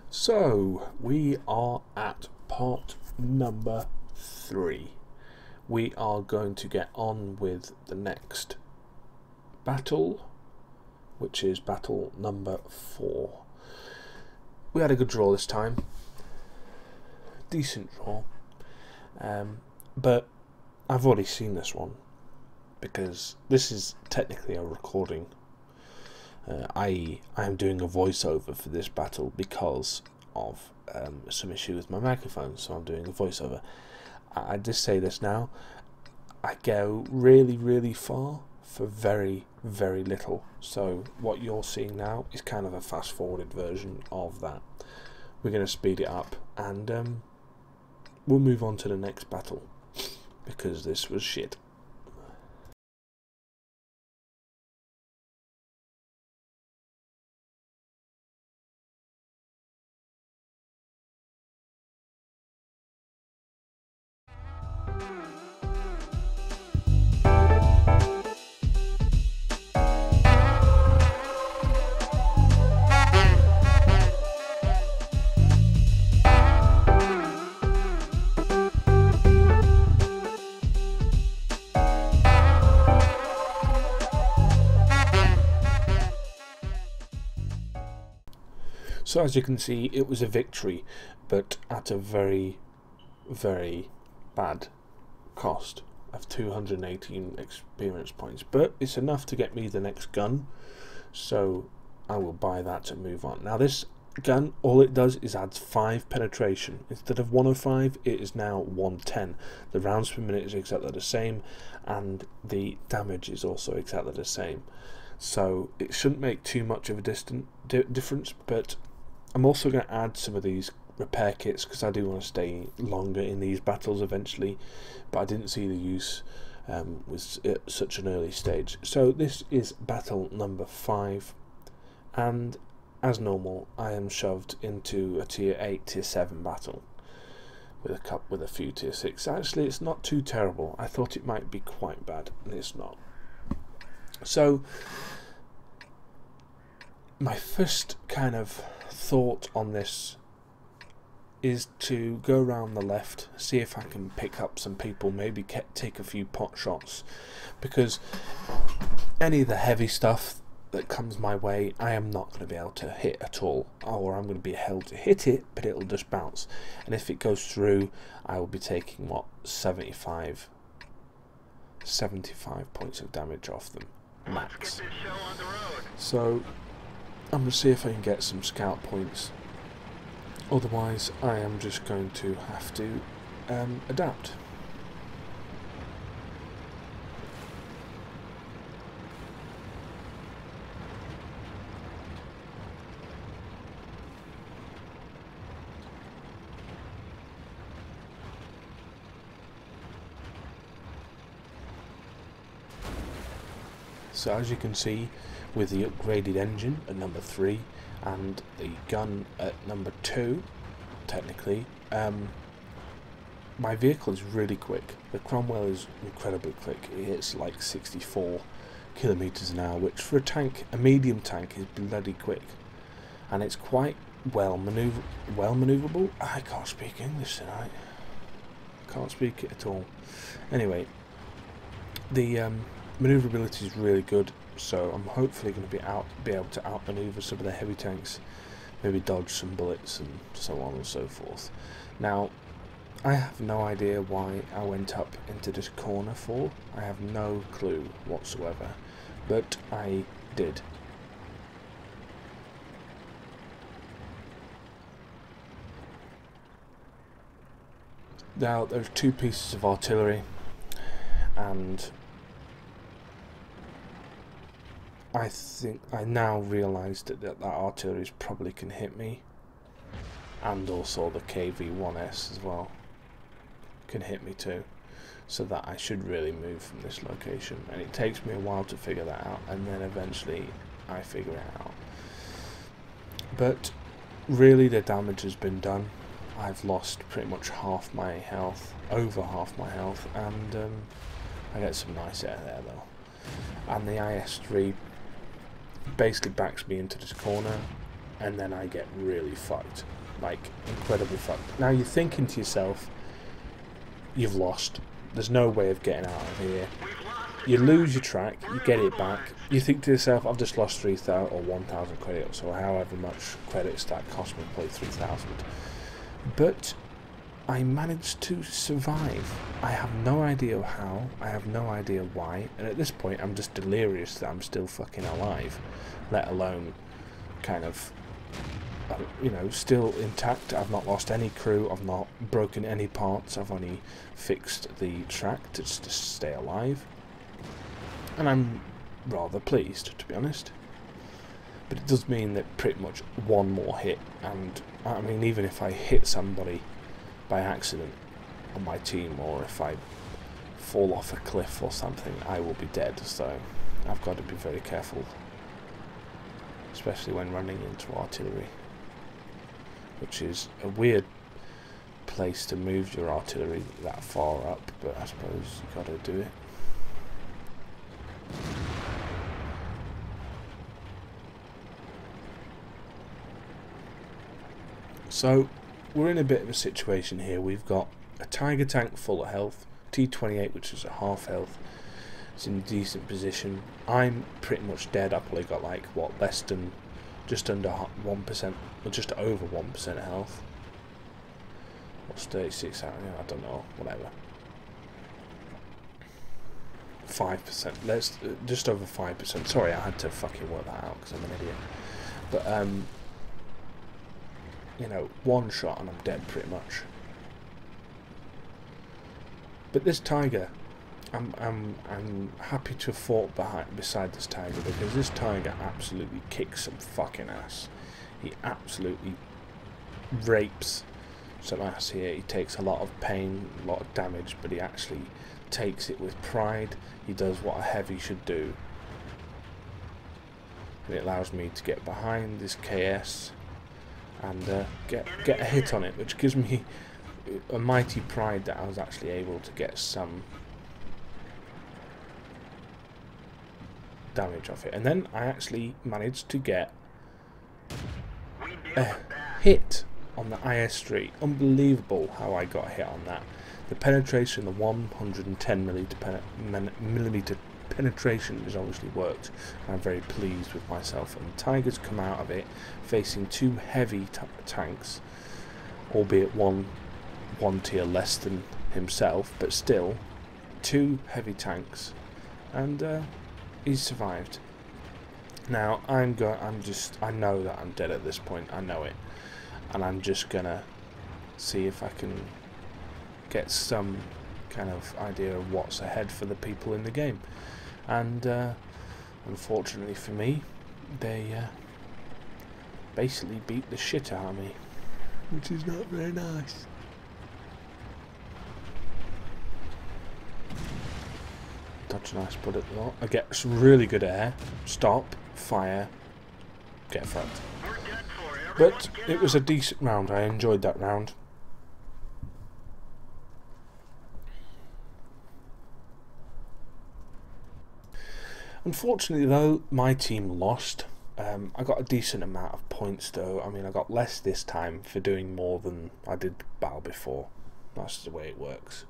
So we are at part number 3. We are going to get on with the next battle, which is battle number 4. We had a good draw this time, decent draw, but I've already seen this one because this is technically a recording, i.e. I am doing a voiceover for this battle because of some issue with my microphone, so I'm doing a voiceover. I just say this now, I go really far for very little, so what you're seeing now is kind of a fast forwarded version of that. We're going to speed it up and we'll move on to the next battle because this was shit. So as you can see, it was a victory, but at a very bad cost of 218 experience points. But it's enough to get me the next gun, so I will buy that to move on. Now this gun, all it does is adds 5 penetration. Instead of 105, it is now 110. The rounds per minute is exactly the same, and the damage is also exactly the same. So it shouldn't make too much of a difference, but I'm also going to add some of these repair kits because I do want to stay longer in these battles eventually, but I didn't see the use with such an early stage. So this is battle number 5, and as normal I am shoved into a tier 8, tier 7 battle with a few tier 6. Actually, it's not too terrible. I thought it might be quite bad, and it's not. So my first kind of thought on this is to go around the left, see if I can pick up some people, maybe take a few pot shots, because any of the heavy stuff that comes my way I am not going to be able to hit at all, or I'm going to be held to hit it, but it'll just bounce, and if it goes through I will be taking what, 75 points of damage off them max. So I'm going to see if I can get some scout points, otherwise I am just going to have to adapt. So as you can see, with the upgraded engine at number 3 and the gun at number 2, technically, my vehicle is really quick. The Cromwell is incredibly quick. It hits like 64 kilometers an hour, which for a tank, a medium tank, is bloody quick, and it's quite well maneuverable. I can't speak English tonight. Can't speak it at all. Anyway, the maneuverability is really good, so I'm hopefully going to be able to outmaneuver some of the heavy tanks, maybe dodge some bullets and so on and so forth. Now, I have no idea why I went up into this corner for. I have no clue whatsoever, but I did. Now, there's 2 pieces of artillery, and I think I now realised that artillery probably can hit me, and also the KV-1S as well can hit me too, so that I should really move from this location, and it takes me a while to figure that out, and then eventually I figure it out. But really the damage has been done. I've lost pretty much half my health, over half my health, and I get some nice air there though. And the IS-3 basically backs me into this corner, and then I get really fucked, like incredibly fucked. Now you're thinking to yourself, you've lost, there's no way of getting out of here. You lose your track, you get it back, you think to yourself, I've just lost 3,000 or 1,000 credit, so however much credits that cost me to play 3,000. But I managed to survive. I have no idea how, I have no idea why, and at this point I'm just delirious that I'm still fucking alive, let alone kind of, you know, still intact. I've not lost any crew, I've not broken any parts, I've only fixed the track to stay alive. And I'm rather pleased, to be honest. But it does mean that pretty much one more hit, and I mean, even if I hit somebody by accident on my team, or if I fall off a cliff or something, I will be dead. So I've got to be very careful, especially when running into artillery, which is a weird place to move your artillery that far up, but I suppose you've got to do it. So we're in a bit of a situation here. We've got a Tiger tank full of health, T-28 which is a half health. It's in a decent position. I'm pretty much dead. I've probably got like what, less than, just under 1% or just over 1% health. What's 36 out? Yeah, I don't know, whatever. 5%. Let's just over 5%. Sorry, I had to fucking work that out because I'm an idiot. But you know, one shot and I'm dead pretty much. But this Tiger, I'm happy to have fought beside this Tiger, because this Tiger absolutely kicks some fucking ass. He absolutely rapes some ass here. He takes a lot of pain, a lot of damage, but he actually takes it with pride. He does what a heavy should do, and it allows me to get behind this KS and get a hit on it, which gives me a mighty pride that I was actually able to get some damage off it. And then I actually managed to get a hit on the IS-3. Unbelievable how I got a hit on that. The penetration, the 110 millimeter penetration has obviously worked. I'm very pleased with myself, and the Tiger's come out of it facing two heavy tanks, albeit one tier less than himself, but still two heavy tanks, and he's survived. Now I know that I'm dead at this point. I know it, and I'm just gonna see if I can get some kind of idea of what's ahead for the people in the game. And unfortunately for me, they basically beat the shit out of me, which is not very nice. Dodge a nice bullet though. I get some really good air. Stop, fire, get fucked. But it was a decent round. I enjoyed that round. Unfortunately though, my team lost. I got a decent amount of points though. I mean, I got less this time for doing more than I did battle before. That's the way it works.